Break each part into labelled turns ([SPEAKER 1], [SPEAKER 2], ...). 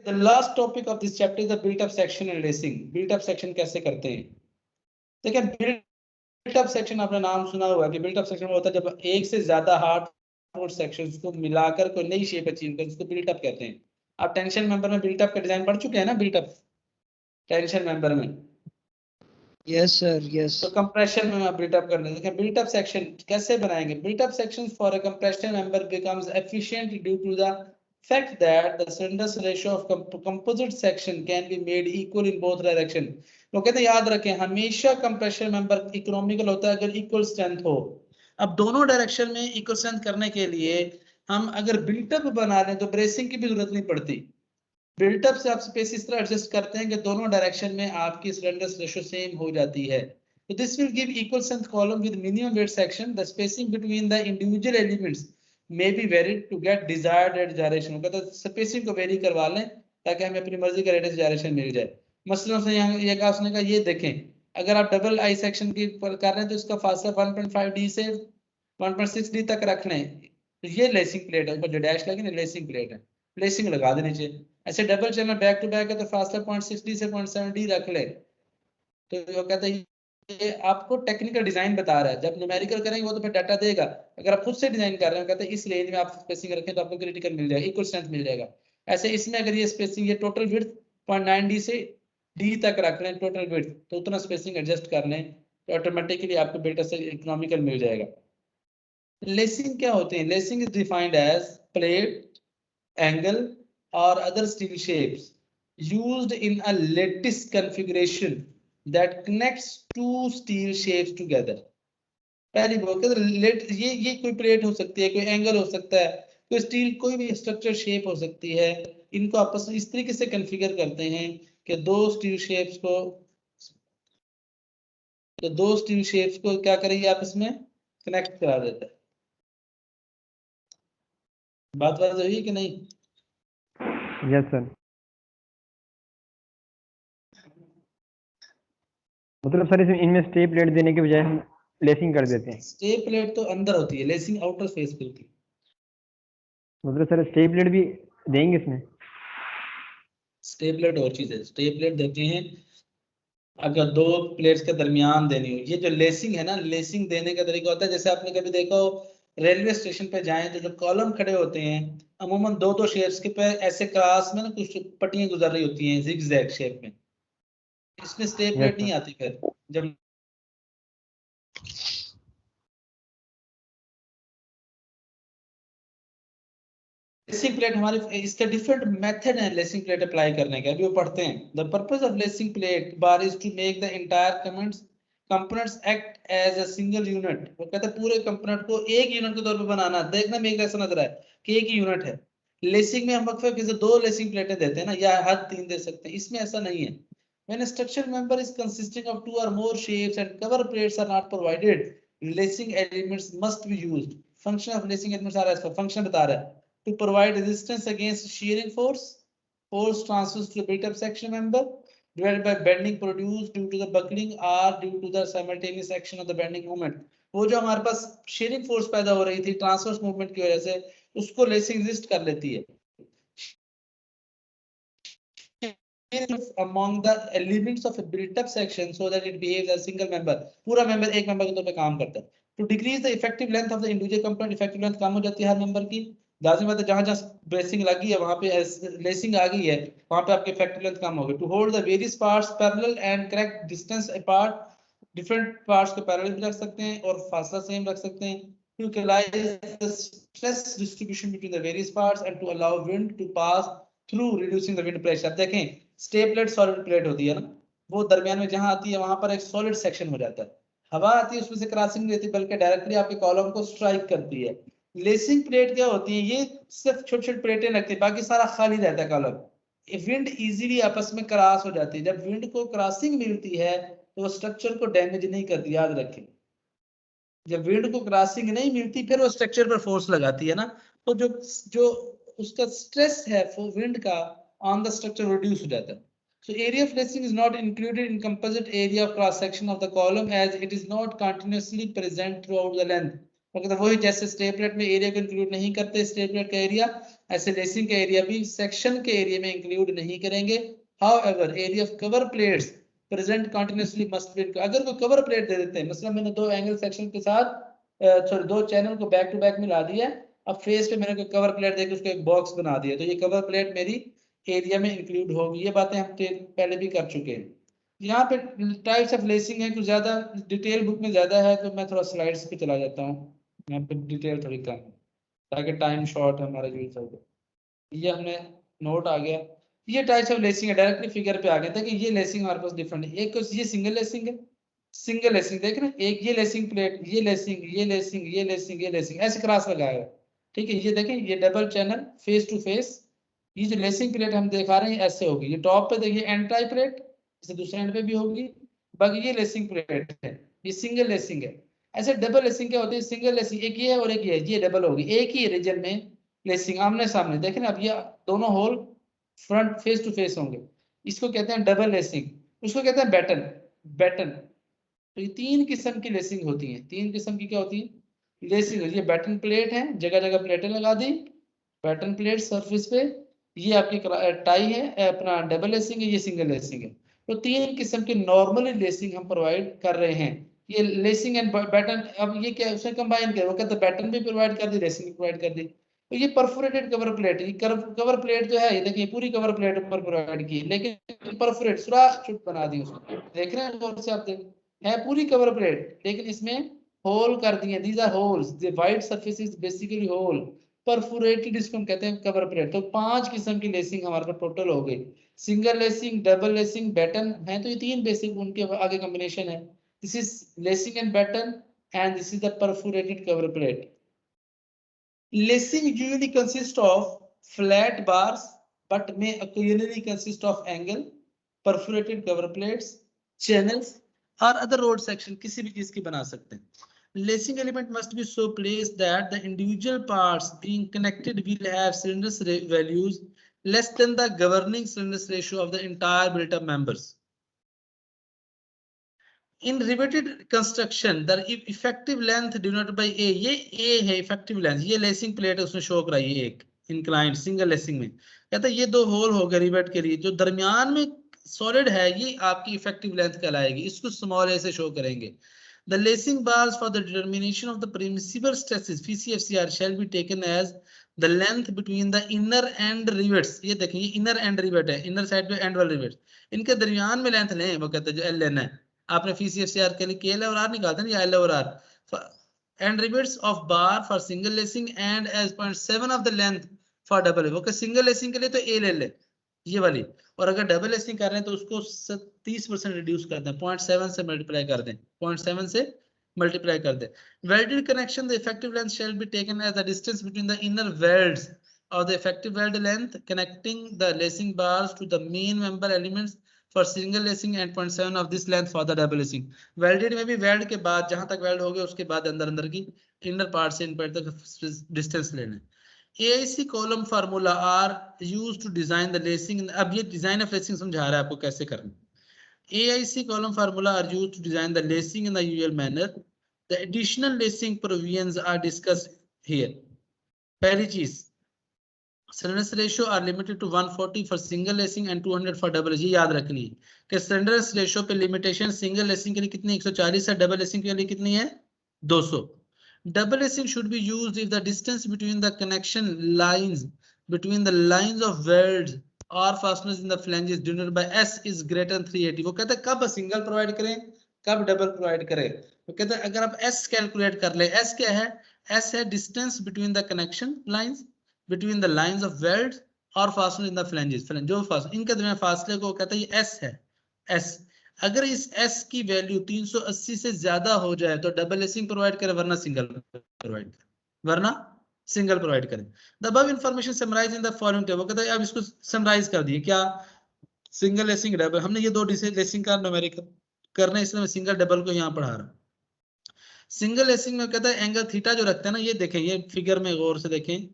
[SPEAKER 1] the last topic of this chapter is the built up section and lacing. built up section कैसे करते हैं? देखिए built up section आपने नाम सुना हुआ कि built up section होता है जब एक से ज्यादा हार्ड सेक्शंस को मिलाकर कोई नई शेप अचीव करते हैं, उसको built up कहते हैं। आप टेंशन मेंबर में built up का डिजाइन पढ़ चुके हैं ना? built up टेंशन मेंबर में।
[SPEAKER 2] Yes sir, yes.
[SPEAKER 1] तो कंप्रेशन में आप built up करने देखें built up section कैसे बनाएंगे? built up sections for a compression member becomes efficient due to the fact that the slenderness ratio of composite section can be made equal in both direction। तो कहते हैं याद रखें हमेशा कंप्रेशन मेंबर इकोनॉमिकल होता है अगर इक्वल स्ट्रेंथ हो। अब दोनों डायरेक्शन में इक्वल स्ट्रेंथ करने के लिए हम अगर बिल्टअप बना लें तो ब्रेसिंग की भी जरूरत नहीं पड़ती। बिल्टअप से आप स्पेस इस तरह एडजस्ट करते हैं कि दोनों डायरेक्शन में आपकी स्लेंडरनेस रेशियो सेम हो जाती है। So this will give equal strength column with minimum weight section. The spacing between the individual elements may be varied to get desired rate gyration। कहता है स्पेसिंग को वेरी करवा लें ताकि हमें अपनी मर्जी का रेट gyration मिल जाए। मसलन उसने यहाँ ये कहा, उसने कहा ये देखें अगर आप डबल आई सेक्शन की कर रहे हैं तो इसका फासला 1.5 डी से 1.6 डी तक रख लें। तो ये लेसिंग प्लेट है, ऊपर जो डैश लगी ना लेसिंग प्लेट है, लेसिंग लगा देनी चाहिए। ऐसे double channel back to back है तो फासला 0.6 डी से 0.7 डी रख ले। तो वो कहता है ये आपको टेक्निकल डिजाइन बता रहा है, जब न्यूमेरिकल करेंगे वो तो फिर डाटा देगा। अगर आप खुद से डिजाइन कर रहे हो कहते हैं इस रेंज में आप स्पेसिंग रखें तो आपको क्रिटिकल मिल जाएगा, इक्वल स्ट्रेंथ मिल जाएगा। ऐसे इसमें अगर ये स्पेसिंग ये टोटल विड्थ 0.9 डी से डी तक रख लें टोटल विड्थ, तो उतना स्पेसिंग एडजस्ट कर लें तो ऑटोमेटिकली आपको बेटर से इकोनॉमिकल मिल जाएगा। लेसिंग क्या होते हैं? Lacing is defined as plate, angle or other steel shapes used in a lattice configuration that connects two steel shapes together। पहली बात ये कोई प्लेट हो सकती है, कोई एंगल हो सकता है, कोई स्टील कोई भी स्ट्रक्चर शेप हो सकती है। इनको आपस में इस तरीके से कॉन्फ़िगर करते हैं कि दो स्टील शेप्स को क्या करेंगे आपस में कनेक्ट करा देता है। बात हुई है कि नहीं?
[SPEAKER 3] Yes sir. मतलब सर इनमें स्टे प्लेट देने के बजाय हम लेसिंग कर देते हैं।
[SPEAKER 1] स्टे प्लेट तो अंदर होती है, लेसिंग आउटर फेस पे होती है।
[SPEAKER 3] मतलब सर स्टे प्लेट भी देंगे इसमें?
[SPEAKER 1] स्टे प्लेट और चीज है, स्टे प्लेट देते हैं अगर दो प्लेट्स के दरमियान देनी हो। ये जो लेसिंग है ना, लेसिंग देने का तरीका होता है जैसे आपने कभी देखा हो रेलवे स्टेशन पे जाएं तो जो कॉलम खड़े होते हैं अमूमन दो शेप्स के पे ऐसे क्रॉस में ना कुछ पट्टियां गुजर रही होती हैं जिगजैग शेप में। इसमें स्टे प्लेट नहीं आती फिर जब लेसिंग प्लेट हमारे इसका डिफरेंट मेथड है लेसिंग प्लेट अप्लाई करने के, अभी वो पढ़ते हैं। The purpose of lacing plate bar is to make the entire components act as a single unit. वो कहते हैं पूरे कंपोनेंट को एक यूनिट के तौर पे बनाना। देखने में एक ऐसा नजर है कि एक ही यूनिट है। लेसिंग में हम वक्फे किसी दो लेसिंग प्लेटें देते हैं ना, या हद 3 दे सकते हैं, इसमें ऐसा नहीं है। When a structural member is consisting of 2 or more shapes and cover plates are not provided, lacing elements must be used। Function of lacing elements are as per function बता रहा है to provide resistance against shearing force transfers to the built-up section member divided by bending produced due to the buckling or due to the simultaneous action of the bending moment। वो जो हमारे पास shearing force पैदा हो रही थी transverse movement की वजह से, उसको लेसिंग रेजिस्ट कर लेती है। among the elements of a built-up section so that it behaves as a single member। पूरा मेंबर एक मेंबर के तौर पे काम करता है। To decrease the effective length of the individual component, effective length कम हो जाती है हर मेंबर की। लाजिम बात है जहां जहां ब्रेसिंग लगी है वहां पे लेसिंग आ गई है वहां पे आपकी इफेक्टिव लेंथ कम होगी। To hold the various parts parallel and correct distance apart, different parts को पैरेलल भी रख सकते हैं और फासला सेम रख सकते हैं। To equalize the stress distribution between the various parts and to allow wind to pass through reducing the wind pressure। देखें स्टे प्लेट सॉलिड प्लेट होती है ना, वो दरमियान में जहां आती है वहां पर एक सॉलिड सेक्शन हो जाता है। हवा आती है उसमें से क्रॉसिंग नहीं रहती बल्कि डायरेक्टली आपके कॉलम को स्ट्राइक करती है। लेसिंग प्लेट क्या होती है? ये सिर्फ छोटी छोटी प्लेटें लगती है, बाकी सारा खाली रहता है कॉलम। विंड इजीली आपस में क्रॉस हो जाती है। जब विंड को क्रॉसिंग मिलती है तो वो स्ट्रक्चर को डैमेज नहीं करती, याद रखें। जब विंड को क्रॉसिंग नहीं मिलती फिर वो स्ट्रक्चर पर फोर्स लगाती है ना, तो जो उसका स्ट्रेस है विंड का on the structure reduce हो जाता है। So area of lacing is not included in composite area of cross section of the column as it is not continuously present throughout the length। वो कहते हैं वही जैसे स्टे प्लेट में area को इंक्लूड नहीं करते स्टे प्लेट का एरिया, ऐसे लेसिंग का एरिया भी सेक्शन के एरिया में इंक्लूड नहीं करेंगे। However area of cover plates present continuously must be, अगर कोई कवर प्लेट दे देते हैं, मतलब मैंने दो एंगल सेक्शन के साथ सॉरी दो चैनल को बैक टू बैक मिला दिया, अब फेस पे मैंने कोई कवर प्लेट देके उसको एक बॉक्स बना दिया, तो ये कवर प्लेट मेरी एरिया में इंक्लूड होगी। ये बातें हम पहले भी कर चुके हैं। यहाँ पे टाइप्स ऑफ लेसिंग है, कुछ ज्यादा डिटेल बुक में ज्यादा है, तो मैं थोड़ा स्लाइड्स पे चला जाता हूँ, यहाँ पे डिटेल थोड़ी कम है ताकि टाइम शॉर्ट हमारा यूज हो जाए। ये हमने नोट आ गया, ये टाइप्स ऑफ लेसिंग है, डायरेक्टली फिगर पे आ गया था कि ये लेसिंग हमारे पास डिफरेंट है। एक ये सिंगल लेसिंग है, सिंगल लेसिंग देख रहे हैं, एक ये लेसिंग प्लेट, ये लेसिंग, ये लेसिंग, ये लेसिंग, ये लेसिंग, ऐसे क्रॉस लगाया है, ठीक है। ये देखें, ये double channel face to face, ये जो लेसिंग प्लेट हम दिखा रहे हैं ऐसे होगी। ये टॉप पे देखिए एंड टाइप प्लेट, इसे दूसरे एंड पे भी होगी, बाकी ये लेसिंग प्लेट है, ये सिंगल लेसिंग है। ऐसे डबल लेसिंग क्या होती है, सिंगल लेसिंग एक ये है और एक ये डबल होगी, एक ही रीजन में लेसिंग आमने सामने, देखें ना, अब ये दोनों whole front face to face होंगे, इसको कहते हैं डबल लेसिंग, उसको कहते हैं बैटन। बैटन, तो ये तीन किस्म की लेसिंग होती है, तीन किस्म की क्या होती है लेसिंग। ये बैटन प्लेट है, जगह जगह प्लेटें लगा दी, बैटन प्लेट सरफेस पे, ये आपकी टाई है, अपना डबल लेसिंग है, ये सिंगल लेसिंग है। तो तीन किस्म की नॉर्मली लेसिंग हम प्रोवाइड कर रहे हैं। ये लेसिंग एंड बैटन, अब ये क्या उसने कंबाइन किया, वो कहते हैं बैटन भी प्रोवाइड कर दी, लेसिंग भी प्रोवाइड कर दी। तो ये परफोरेटेड कवर प्लेट, ये कवर प्लेट जो है, ये देखिए पूरी कवर प्लेट ऊपर प्रोवाइड की, लेकिन परफोरेट सुराख छुट बना दी उसको, देख रहे हैं गौर से आप, देख है पूरी कवर प्लेट, लेकिन इसमें होल कर दिए, these are holes, the white surface is basically hole, perforated इसको हम कहते हैं कवर प्लेट। तो पांच किस्म की लेसिंग हमारे पास टोटल हो गई, single lacing, double lacing, batten है, तो ये तीन बेसिक उनके आगे कॉम्बिनेशन है। This is lacing and batten, and this is the perforated cover plate. Lacing usually consists of flat bars but may occasionally consist of angle, perforated cover plates, channels or other road section, किसी भी चीज की बना सकते हैं। Lacing element must be so placed that the individual parts being connected will have cylinders values less than the governing cylinders ratio of the entire built-up members. In riveted construction, the effective length denoted by A, ये A है effective length, ये lacing plate है उसने show कराई है एक inclined single lacing में, कहता है ये दो होल हो गए रिवेट के लिए, जो दरमियान में सॉलिड है ये आपकी इफेक्टिव लेंथ कहलाएगी, इसको स्मॉल ए से शो करेंगे। The lacing bars for the determination of the permissible stresses PCFCR shall be taken as the length between the inner and rivets, ये देखें ये inner and rivet है, inner side पे end वाले rivets, इनके दरमियान में लेंथ लें, वो कहते हैं जो L लेना है, आपने PCFCR के लिए KL और R निकालते हैं या L और R, and rivets of bar for single lacing and as 0.7 of the length for double, वो कहते सिंगल लेसिंग के लिए तो A ले ले ये वाली, और अगर डबल लेसिंग कर रहे हैं तो उसको 30% रिड्यूस कर दें, 0.7 से मल्टीप्लाई कर दें, 0.7 से मल्टीप्लाई कर दें। Welded connection, the effective length shall be taken as the distance between the inner welds of the effective weld length connecting the lacing bars to the main member elements for single lacing and 0.7 of this length for the double lacing. Welded में भी weld के बाद जहां तक weld हो गया उसके बाद अंदर अंदर की inner part से इन part तक distance लेना है। AIC column formula are used to design the lacing. अब ये design of lacing समझा रहा है आपको कैसे करना। AIC column formula are used to design the lacing in the usual manner. The additional lacing provisions are discussed here. पहली चीज, slenderness ratio are limited to 140 for single lacing and 200 for double lacing, ये याद रखनी है कि slenderness ratio पे limitation single lacing के लिए कितनी 140 है, double lacing के लिए कितनी है 200। Double lacing should be used if the distance between the connection lines between the lines of welds or fasteners in the flanges denoted by S is greater than 380। वो कहते हैं कब सिंगल प्रोवाइड करें कब डबल प्रोवाइड करें, वो कहते हैं अगर आप S कैलकुलेट कर ले, S क्या है, S है distance between the connection lines between the lines of welds और फास्टनर इन द फ्लैंजेस, जो फास्टनर इनके दरमियान फासले को कहता है ये S है S। अगर इस S की वैल्यू 380 से ज्यादा हो जाए तो डबल लेसिंग प्रोवाइड करें वरना सिंगल प्रोवाइड करें, वरना सिंगल प्रोवाइड करें। The above information summarise in the following table, कहता है अब इसको समराइज कर दिए क्या, सिंगल लेसिंग डबल, हमने ये दो लेसिंग का न्यूमेरिकल करना है इसलिए मैं सिंगल डबल को यहाँ पढ़ा रहा हूँ। सिंगल लेसिंग में कहता है एंगल थीटा जो रखते हैं ना, ये देखें ये फिगर में गौर से देखें,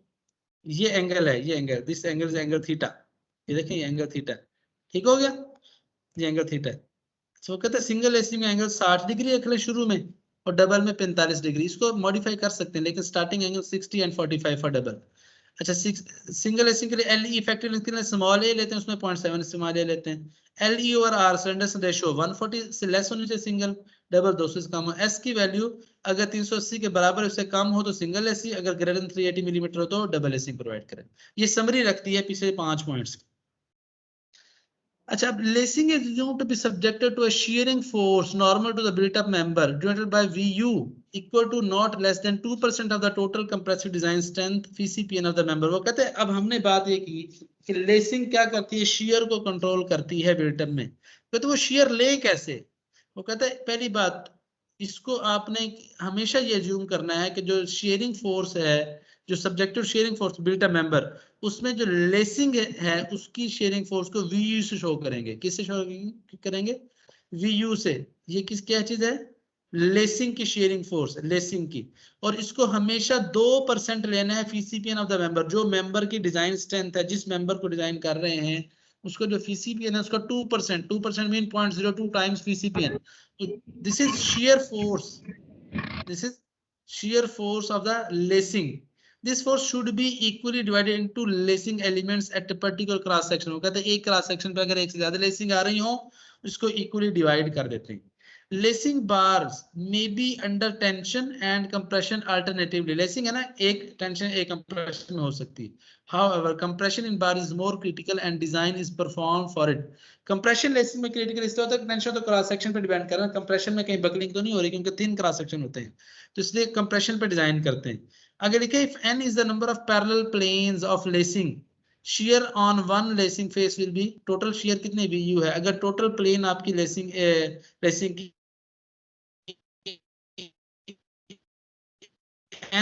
[SPEAKER 1] ये एंगल है, ये angle, this angle is angle theta, ये देखें ये एंगल थीटा, ठीक हो गया, ये एंगल थीटा है। तो कहते हैं सिंगल लेसिंग एंगल 60 डिग्री रख ले शुरू में और डबल में 45 डिग्री। इसको मॉडिफाई कर सकते हैं, लेकिन starting angle 60 and 45 for double. अच्छा, सिंगल लेसिंग के लिए एल ई इफेक्टिव लेंथ के लिए स्मॉल ए लेते हैं, उसमें 0.7 स्मॉल ए लेते हैं। L e over r standard ratio 140 से लेस होनी चाहिए सिंगल, डबल 200 से कम हो। एस की वैल्यू अगर 380 के बराबर उससे कम हो तो सिंगल एसी, अगर ग्रेटर देन 380 मिलीमीटर हो तो डबल एसी प्रोवाइड करें। ये समरी रखती है पिछले 5 पॉइंट्स। अच्छा, अब lacing is assumed to be subjected to a shearing force normal to the built-up member denoted by VU equal to not less than 2% of the total compressive design strength VCPN of the member। वो कहते हैं, अब हमने बात ये की कि lacing क्या करती है, shear को कंट्रोल करती है built-up में। तो वो shear ले कैसे? वो कहते हैं पहली बात, इसको आपने हमेशा ये assume करना है कि जो shearing force है, जो subjective sharing force built up member, उसमें जो लेसिंग है उसकी शेयरिंग फोर्स को VU से शो करेंगे। किससे शो करेंगे? VU से। ये क्या चीज है? लेसिंग की शेयरिंग फोर्स, लेसिंग की। और इसको हमेशा 2% लेना है फीसीपीएन ऑफ द मेंबर। जो मेंबर की डिजाइन स्ट्रेंथ है, जिस मेंबर को डिजाइन कर रहे हैं, उसको जो फीसीपीएन है उसका 2% मीन 0.02 टाइम्स फीसीपीएन। This is shear force, this is shear force of the lacing. This force should be equally divided into lacing elements at a particular cross section। वो कहते हैं एक क्रॉस सेक्शन पे अगर एक से ज्यादा लेसिंग आ रही हो, इसको इक्वली डिवाइड कर देते हैं। Lacing bars may be under tension and compression alternatively. Lacing है ना, एक टेंशन एक कंप्रेशन में हो सकती है। However, compression in bar is more critical and design is performed for it। Compression lacing में क्रिटिकल इसलिए होता है, टेंशन तो क्रॉस सेक्शन पे डिपेंड कर रहा है, कंप्रेशन में कहीं बकलिंग तो नहीं हो रही क्योंकि 3 क्रॉस सेक्शन होते हैं, तो इसलिए कंप्रेशन पे डिजाइन करते हैं। अगर लिखे if n is the number of parallel planes of lacing, shear on one lacing face will be, total shear कितने VU है? अगर टोटल प्लेन आपकी लेसिंग की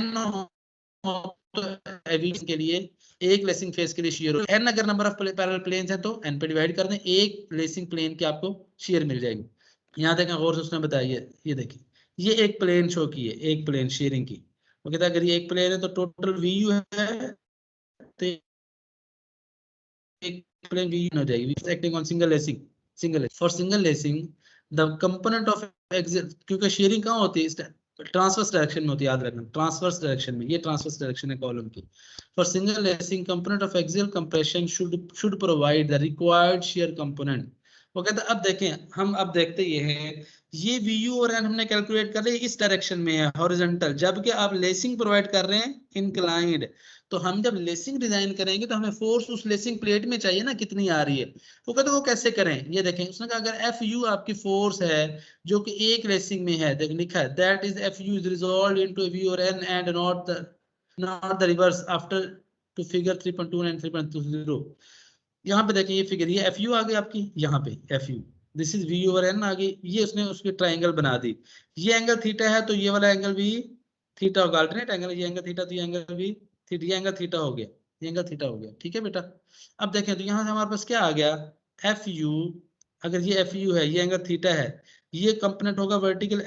[SPEAKER 1] n हो तो के लिए एक लेसिंग फेस के लिए शेयर हो, n अगर नंबर ऑफ पैरेलल प्लेन्स हैं तो n पे डिवाइड कर दें, एक लेसिंग प्लेन की आपको शेयर मिल जाएगी। यहाँ देखें गौर से, उसने बताया ये देखिए, ये एक प्लेन शो की है, एक प्लेन शेयरिंग की। वो कहता है अगर ये एक प्लेन है तो टोटल VU है, तो एक प्लेन VU हो जाएगी। Acting on single lacing for single lacing the component of axial, क्योंकि शेयरिंग कहाँ होती है? ट्रांसवर्स डायरेक्शन में होती है, याद रखना, ट्रांसवर्स डायरेक्शन में। ये ट्रांसवर्स डायरेक्शन है कॉलम की। For single lacing component of axial compression should provide the required shear component. वो कहता है अब देखें, हम अब देखते ये हैं, ये VU और N हमने कैलकुलेट कर लिया, इस डायरेक्शन में है हॉरिजॉन्टल, जबकि आप लेसिंग प्रोवाइड कर रहे हैं इंक्लाइंड। तो हम जब लेसिंग डिजाइन करेंगे तो हमें फोर्स उस लेसिंग प्लेट में चाहिए ना, कितनी आ रही है। वो कहते वो कैसे करें, ये देखें, उसने कहा अगर FU आपकी फोर्स है जो कि एक लेसिंग में है, देख लिखा है that is FU is resolved into V और N and not the reverse after two figure 3.2 and 3.20। यहाँ पे देखिए ये फिगर, ये FU आ गई आपकी, यहाँ पे FU, this is V over N आ गई। ये उसने उसकी ट्राइंगल बना दी, ये एंगल थीटा है तो ये वाला एंगल भी थीटा होगा, अल्टरनेट एंगल, ये एंगल थीटा तो ये एंगल भी थीटा, ये एंगल थीटा हो गया, ये एंगल थीटा हो गया। ठीक है बेटा, अब देखें तो यहाँ से हमारे पास क्या आ गया, FU, अगर ये FU है, ये एंगल थीटा है, ये कंपोनेंट होगा वर्टिकल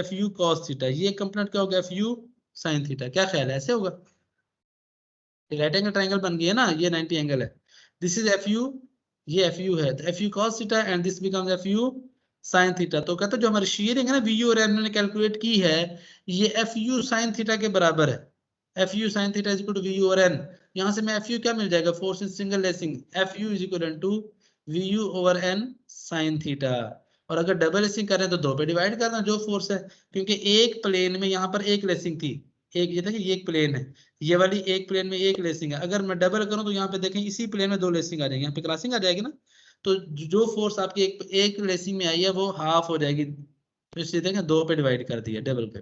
[SPEAKER 1] FU cos थीटा, ये कंपोनेंट क्या होगा FU sin थीटा। क्या ख्याल है, ऐसे होगा? राइट एंगल ट्राइंगल बन गया ना, ये 90 एंगल है। दिस इज FU, ये FU है, तो FU cos theta and this becomes FU sin theta. तो कहते हैं जो हमारी शेयरिंग है ना VU और N ने कैलकुलेट की है, ये FU sin थीटा के बराबर है। FU sin theta is equal to VU और N। यहाँ से मैं FU क्या मिल जाएगा, force in single lacing, FU is equal to VU over N sin theta. और अगर डबल लेसिंग करें तो 2 पे डिवाइड करना जो फोर्स है, क्योंकि एक प्लेन में यहाँ पर एक लेसिंग थी, एक ये देखिए ये एक प्लेन है, ये वाली एक प्लेन में एक लेसिंग है। अगर मैं डबल करूं तो यहाँ पे देखें इसी प्लेन में 2 लेसिंग आ जाएगी, यहाँ पे क्रॉसिंग आ जाएगी ना, तो जो फोर्स आपकी एक लेसिंग में आई है वो हाफ हो जाएगी, तो इसलिए देखें 2 पे डिवाइड कर दिया डबल पे।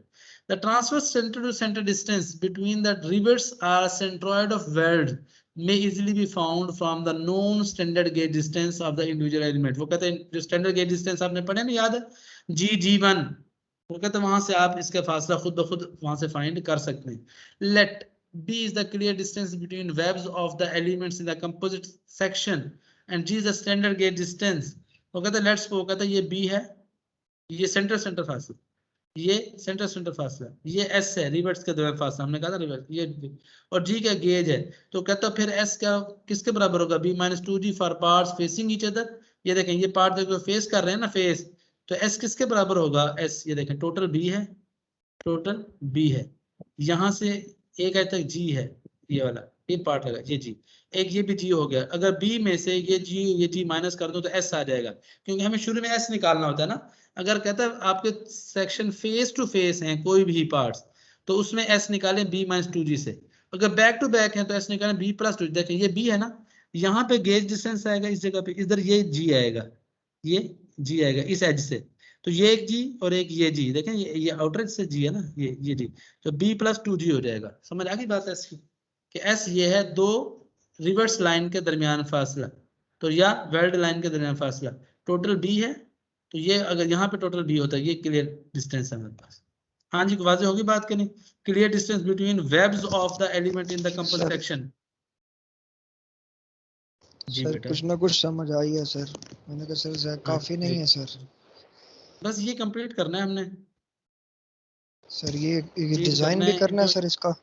[SPEAKER 1] The transverse centre to centre distance between the rivets or centroid of weld may easily be found from the known standard gauge distance of the individual element। वो कहते हैं जो स्टैंडर्ड गेज डिस्टेंस आपने पढ़े ना, याद है, G1, वो कहते हैं वहां से आप इसका फासला खुद ब खुद वहां से फाइंड कर सकते हैं। Let B is the clear distance between webs of the elements in the composite section and G is the standard gauge distance। वो कहते हैं लेट्स, वो कहता है ये B है, ये सेंटर फासला, ये सेंटर फासला, ये S है रिवर्ट्स के दरमियान फासला, हमने कहा था रिवर्स, ये और G का गेज है। तो कहता फिर S का किसके बराबर होगा, B-2G for parts facing each other. ये देखें ये पार्ट देखो फेस कर रहे हैं ना, फेस, तो S किसके बराबर होगा, S ये देखें टोटल B है, टोटल बी है, यहाँ से एक आज तक जी है, ये वाला ये पार्ट लगा, ये जी, एक ये भी जी हो गया। अगर बी में से ये जी माइनस कर दो तो एस आ जाएगा, क्योंकि हमें शुरू में एस निकालना होता है ना। अगर कहता है आपके सेक्शन फेस टू फेस हैं कोई भी पार्ट्स, तो उसमें एस निकालें बी माइनस टू जी से। अगर बैक टू बैक है तो एस निकालें बी प्लस टू। देखें ये बी है ना, यहाँ पे गेज डिस्टेंस आएगा इस जगह पे, इधर ये जी आएगा, ये जी आएगा इस एज से, तो ये एक जी और एक ये जी, देखें ये आउटर एज से जी है ना, ये जी, तो बी प्लस टू जी हो जाएगा। समझ आ गई बात एस की, कि एस ये है दो रिवर्स लाइन के दरमियान फासला, तो या वेल्ड लाइन के दरमियान फासला, टोटल बी है, तो ये अगर यहाँ पे टोटल बी होता है, ये क्लियर डिस्टेंस है हमारे पास। हाँ जी, वाज़ेह होगी बात कि नहीं? Clear distance between webs of the element in the composite section. जी
[SPEAKER 2] सर
[SPEAKER 1] बेटा,
[SPEAKER 2] कुछ ना कुछ समझ आई है सर। मैंने कहा सर काफी नहीं है सर।
[SPEAKER 1] बस ये कंप्लीट करना है हमने।
[SPEAKER 2] सर ये
[SPEAKER 1] कंप्लीट
[SPEAKER 2] डिजाइन भी करना है सर इसका?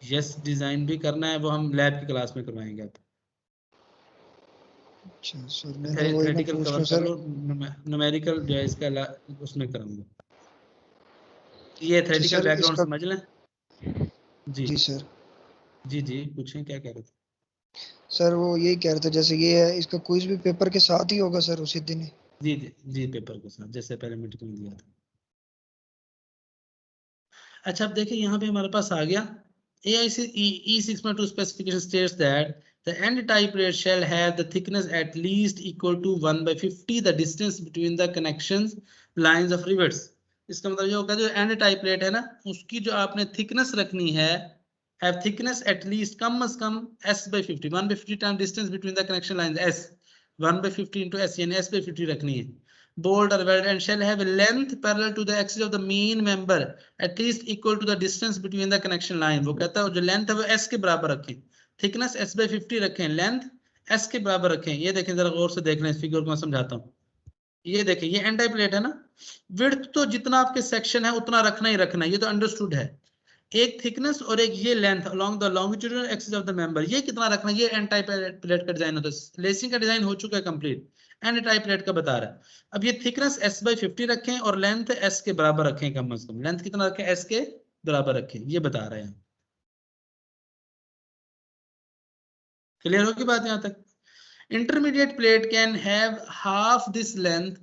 [SPEAKER 1] यस, डिजाइन भी करना है, वो हम लैब की क्लास में करवाएंगे आप।
[SPEAKER 2] अच्छा सर, मैंने वही ना
[SPEAKER 1] थ्योरेटिकल
[SPEAKER 2] पूछ
[SPEAKER 1] कवर
[SPEAKER 2] रहा
[SPEAKER 1] कर
[SPEAKER 2] सर।
[SPEAKER 1] लो, न्यूमेरिकल जो है इसका उसमें करूंगा। ये थ्योरेटिकल
[SPEAKER 2] सर
[SPEAKER 1] बैकग्राउंड
[SPEAKER 2] इसका
[SPEAKER 1] समझ लें। जी
[SPEAKER 2] जी सर।
[SPEAKER 1] जी पूछें, क्या कह रहे थे?
[SPEAKER 2] सर वो यही कह रहे थे, जैसे ये है इसका क्विज भी पेपर के साथ ही होगा सर, उसी दिन ही?
[SPEAKER 1] जी पेपर के साथ, जैसे पहले मीटिंग में दिया था। अच्छा, अब देखिए यहाँ पे हमारे पास आ गया AIC E6.2 specification states that the end type plate shall have the thickness at least equal to 1/50 the distance between the connections lines of rivets। इसका मतलब ये होगा जो एंड टाइप प्लेट है ना, उसकी जो आपने थिकनेस रखनी है, have thickness at least कम से कम S/50, 1/50 time distance between the connection lines, S 1/50 into S, यानी S/50 रखनी है। Bold or weld and shall have a length parallel to the axis of the main member at least equal to the distance between the connection line। वो कहता है जो length है वो S के बराबर रखें, थिकनेस S/50 रखें, लेंथ S के बराबर रखें। ये देखें जरा गौर से देख लें इस फिगर को, मैं समझाता हूँ। ये देखें ये एन टाइप प्लेट है ना, विड्थ तो जितना आपके सेक्शन है उतना रखना ही रखना है, ये तो अंडरस्टूड है। एक थिकनेस और एक ये length along the longitudinal axis of the member, ये कितना रखना है, ये एन टाइप प्लेट का डिजाइन होता है। लेसिंग का डिजाइन हो चुका है कंप्लीट, एन टाइप प्लेट का बता रहा है। अब ये थिकनेस S/50 रखें और लेंथ S के बराबर रखें, कम से कम लेंथ कितना रखें, S के बराबर रखें, ये बता रहे हैं। क्लियर होगी बात यहां तक? Intermediate plate can have half this length.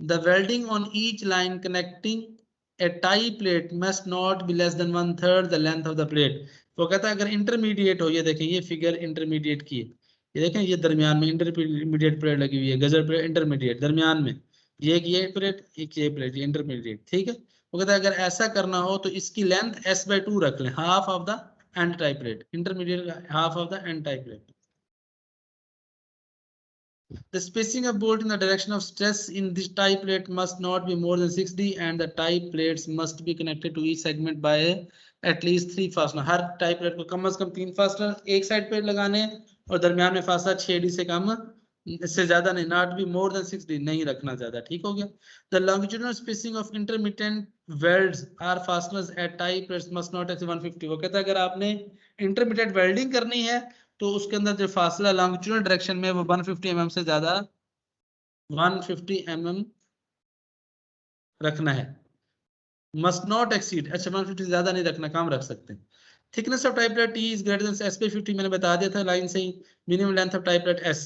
[SPEAKER 1] The welding on each line connecting a tie plate must not be less than 1/3 the length of the plate। वो कहता है अगर इंटरमीडिएट हो, ये देखें ये फिगर इंटरमीडिएट की है, ये देखें ये दरमियान में इंटरमीडिएट प्लेट लगी हुई है, गजर प्लेट इंटरमीडिएट दरमियान में, ये प्लेट एक ये प्लेट, ये इंटरमीडिएट, ठीक है। वो कहता है अगर ऐसा करना हो तो इसकी लेंथ S/2 रख लें, half of the end type plate, intermediate half of the end type plate. The spacing of bolt in the direction of stress in this tie plate must not be more than 6D and the tie plates must be connected to each segment by at least 3 fastener। Her tie plate को कम से कम 3 fastener एक side पे लगाने और दरमियान में फासला 6D से कम, इससे ज्यादा नहीं, not be more than 6D, नहीं रखना ज्यादा, ठीक हो गया। The longitudinal spacing of intermittent welds or fasteners at tie plates must not exceed 150। वो कहता है अगर आपने intermittent welding करनी है तो उसके अंदर जो फासला लॉन्गिट्यूडनल डायरेक्शन में वो 150 mm से ज्यादा 150 mm रखना है, मस्ट नॉट एक्सीड। अच्छा 150 से ज्यादा नहीं रखना, कम रख सकते हैं। Thickness of type plate T is greater than S/50, मैंने बता दिया था लाइन से ही। Minimum length of type plate S।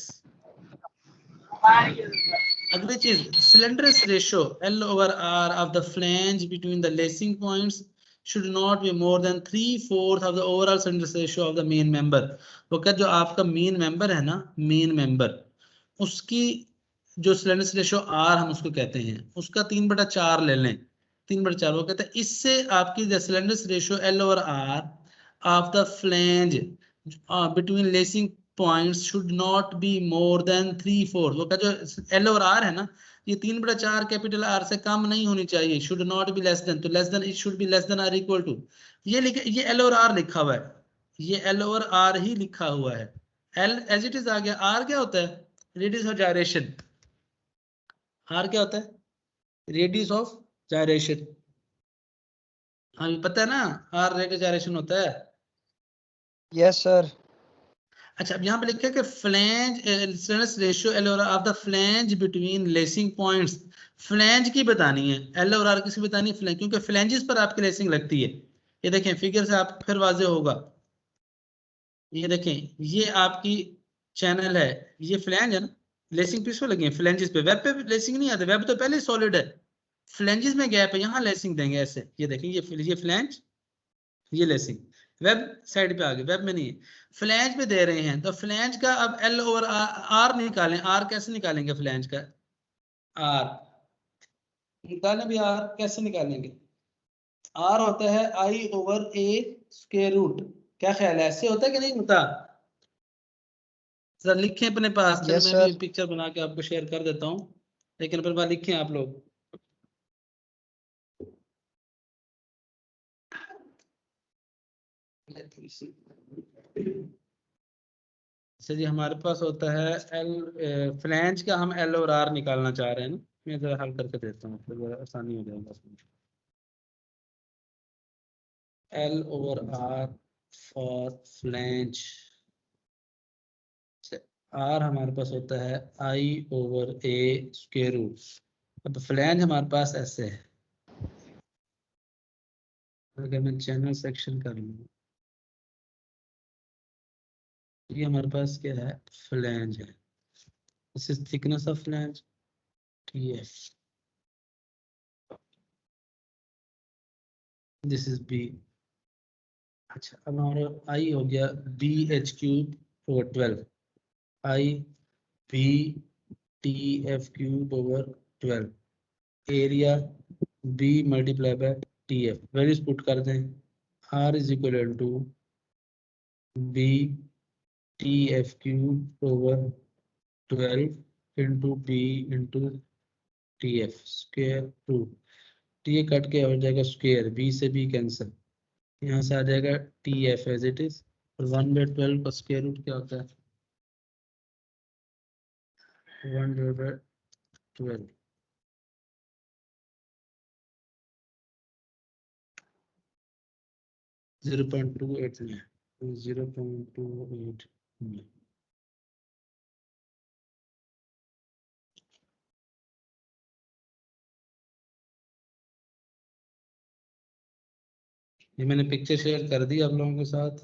[SPEAKER 1] अगली चीज, slenderness ratio L/R of the flange between the lacing points should not be more than 3/4 of the overall slenderness ratio of the main member। वो क्या जो आपका main member है ना, main member, उसकी जो स्लेंडरनेस रेशियो R हम उसको कहते हैं, उसका 3/4 ले लें, 3/4। वो कहते हैं इससे आपकी slenderness ratio L/R of the flange between lacing points should not be more than 3/4। वो का जो L/R है ना, ये 3/4 कैपिटल R से कम नहीं होनी चाहिए, should not be less than, तो less than, it should be less than or equal to, ये लिखे, ये L/R लिखा हुआ है, ये L/R ही लिखा हुआ है। L एज इट इज आ गया, R क्या होता है, रेडियस ऑफ जायरेशन। R क्या होता है, रेडियस ऑफ जायरेशन, हाँ पता है ना, R रेडियस जायरेशन होता है।
[SPEAKER 2] Yes sir.
[SPEAKER 1] अच्छा, अब यहाँ पे लिखा है कि फ्लैंज स्ट्रेनथ रेशियो एल और r of the flange between lacing points. Flange की बतानी है, एल और आर किसकी बतानी है? फ्लैंज, क्योंकि फ्लैंजेस पर आपकी लेसिंग लगती है। ये देखें फिगर से आप फिर वाजे होगा। ये देखें, ये आपकी चैनल है, ये फ्लैंज है ना, लेसिंग किस पे लगी है? फ्लैंजेस पे। वेब पे लेसिंग नहीं आती, वेब तो पहले सॉलिड है, फ्लैंजेस में गैप है, यहाँ लेसिंग देंगे ऐसे। ये देखें, ये फ्लैंज, ये लेसिंग। वेब साइड पे आ गए, वेब में नहीं है, फ्लैंज पे दे रहे हैं। तो फ्लैंज का अब एल ओवर आर निकालें। आर कैसे निकालेंगे? फ्लैंज का आर निकालें भी, आर कैसे निकालेंगे? आर होता है I over A square root. क्या ख्याल है, ऐसे होता है कि नहीं होता? जरा लिखें अपने पास। चलो
[SPEAKER 2] यस
[SPEAKER 1] मैं भी
[SPEAKER 2] सर।
[SPEAKER 1] पिक्चर बना के आपको शेयर कर देता हूँ, लेकिन अपने पास लिखें आप लोग। अच्छा जी, हमारे पास होता है एल, फ्लैंज का हम एल और आर निकालना चाह रहे हैं ना। मैं जरा हल करके देता हूँ, तो जरा आसानी हो जाएगा। L over r for flange, r हमारे पास होता है I over A square root. अब फ्लैंज हमारे पास ऐसे है, अगर मैं चैनल सेक्शन कर लूँ, ये हमारे पास क्या है? फ्लैंज है। This is thickness of flange, TF. This is b. अच्छा, अब हमारा आई हो गया b H cube over 12, I b T F cube over 12, area b multiply by t f. Values put कर दें। R is equal to b T F cube over 12 into b into T f square root. T cut के हो जाएगा square, b से b cancel, यहाँ से आ जाएगा T F as it is. और 1/12 का स्क्वायर रूट क्या होता है? 1/12, 0.289, 0.289। ये मैंने पिक्चर शेयर कर दी आप लोगों के साथ।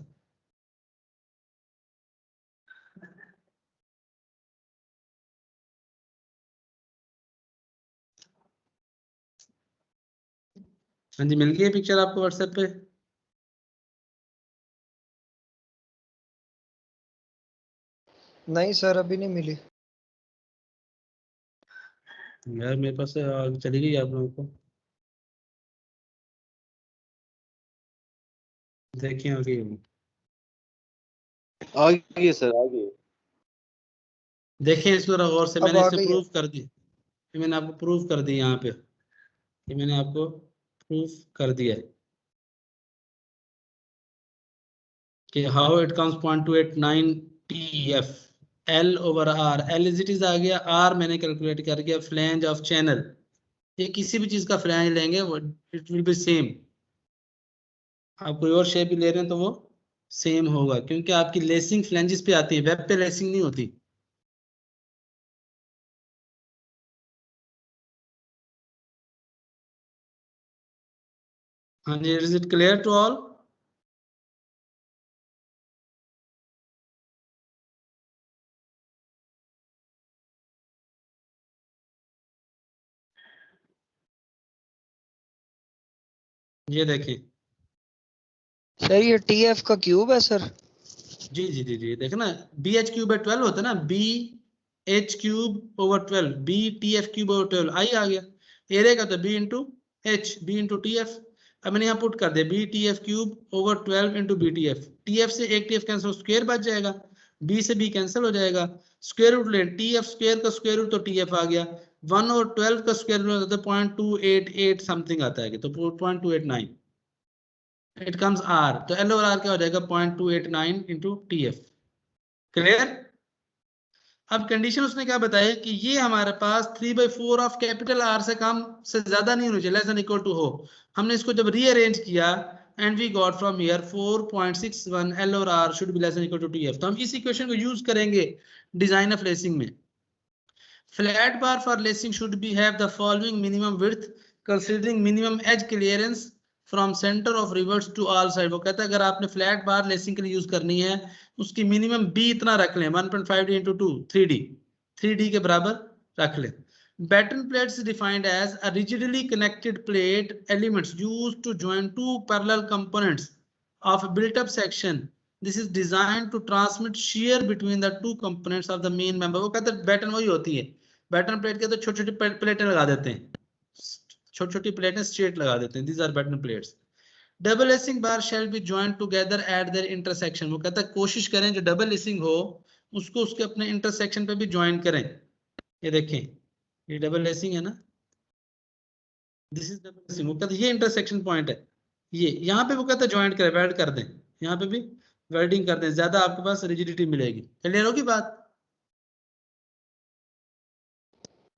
[SPEAKER 1] हाँ जी, मिल गई पिक्चर आपको व्हाट्सएप पे?
[SPEAKER 2] नहीं सर, अभी नहीं मिली।
[SPEAKER 1] यार मेरे पास से चली गई आप लोगों को। देखिए, आ गई होगी।
[SPEAKER 4] आ गई सर, आ गई।
[SPEAKER 1] देखिए इसको जरा गौर से,
[SPEAKER 2] अब
[SPEAKER 1] मैंने
[SPEAKER 2] आ
[SPEAKER 1] इसे
[SPEAKER 2] गई है।
[SPEAKER 1] प्रूफ कर दी, ये मैंने आपको प्रूफ कर दी यहाँ पे, ये मैंने आपको प्रूफ कर दिया है कि how it comes 0.289 TF L over R। L is it is आ गया, R मैंने कैलकुलेट कर गया फ्लैंज ऑफ चैनल। ये किसी भी चीज का फ्लैंज लेंगे वो इट विल बी सेम। आप कोई और शेप भी ले रहे हैं तो वो सेम होगा, क्योंकि आपकी लेसिंग फ्लैंजेस पे आती है, वेब पे लेसिंग नहीं होती। हाँ जी, is it clear to all? ये देखिए,
[SPEAKER 2] सर ये टीएफ का क्यूब है सर।
[SPEAKER 1] जी जी जी जी, देखे ना, बी एच क्यूब 12 होता है ना, B H cube over 12, B T F cube over 12, I आ गया। एरिया का तो B into H, B into T F. अब मैंने यहाँ पुट कर दिया B T F cube over 12 into B T F से एक टी एफ कैंसिल, स्क्वायर बच जाएगा, बी से बी कैंसिल हो जाएगा, स्क्वायर रूट ले, टी एफ स्क्वायर का स्क्वायर रूट तो टी एफ आ गया, 1 और 12 का स्क्वायर रूट होता है 0.288 समथिंग आता है, तो 0.289, इट कम्स आर। तो एल और आर क्या हो जाएगा? 0.289 इंटू टी एफ। क्लियर? अब कंडीशन उसने क्या बताया कि ये हमारे पास 3/4 ऑफ कैपिटल आर से कम से ज्यादा नहीं होनी चाहिए, लेस देन इक्वल टू हो। हमने इसको जब रीअरेंज किया and we got from here 4.61 L or R should be less than equal to TF. तो हम इस इक्वेशन को यूज करेंगे डिजाइन ऑफ लेसिंग में. Flat bar for lacing should be have the following minimum width considering minimum edge clearance from center of reverse to all side. वो कहता है अगर आपने फ्लैट बार लेसिंग के लिए यूज करनी है उसकी मिनिमम b इतना रख लें 1.5d into 2 3d के बराबर रख लें. Batten plates is defined as a rigidly connected plate elements used to join two parallel components of a built-up section. This is designed to transmit shear between the two components of the main member. वो कहते हैं baton वही होती है. Baton plate के तो छोटी छोटी प्लेटें लगा देते हैं, छोटी छोटी प्लेटें स्ट्रेट लगा देते हैं. These are batten plates. Double lacing bar shall be joined together at their intersection. वो कहता है कोशिश करें जो डबल लेसिंग हो उसको उसके अपने इंटरसेक्शन पे भी ज्वाइन करें. ये देखें ये डबल लेसिंग है ना, दिस इज डबल लेसिंग. वो कहता है ये इंटरसेक्शन पॉइंट है, ये यहाँ पे वो कहता है ज्वाइंट करें, वेल्ड कर दें, यहाँ पे भी वेल्डिंग कर दें, ज्यादा आपके पास रिजिडिटी मिलेगी. क्लियर होगी बात?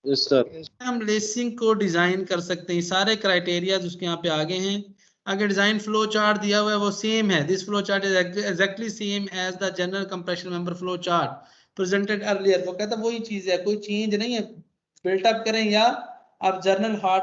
[SPEAKER 4] Yes sir.
[SPEAKER 1] हम लेसिंग को डिजाइन कर सकते हैं, सारे क्राइटेरिया उसके यहाँ पे आगे हैं. अगर डिजाइन फ्लो चार्ट दिया हुआ है वो सेम है. This flow chart is exactly same as the general compression member flow chart presented earlier. वो कहता है वही चीज है, कोई चेंज नहीं है. बिल्ट अप करें या आप जर्नल हार्ट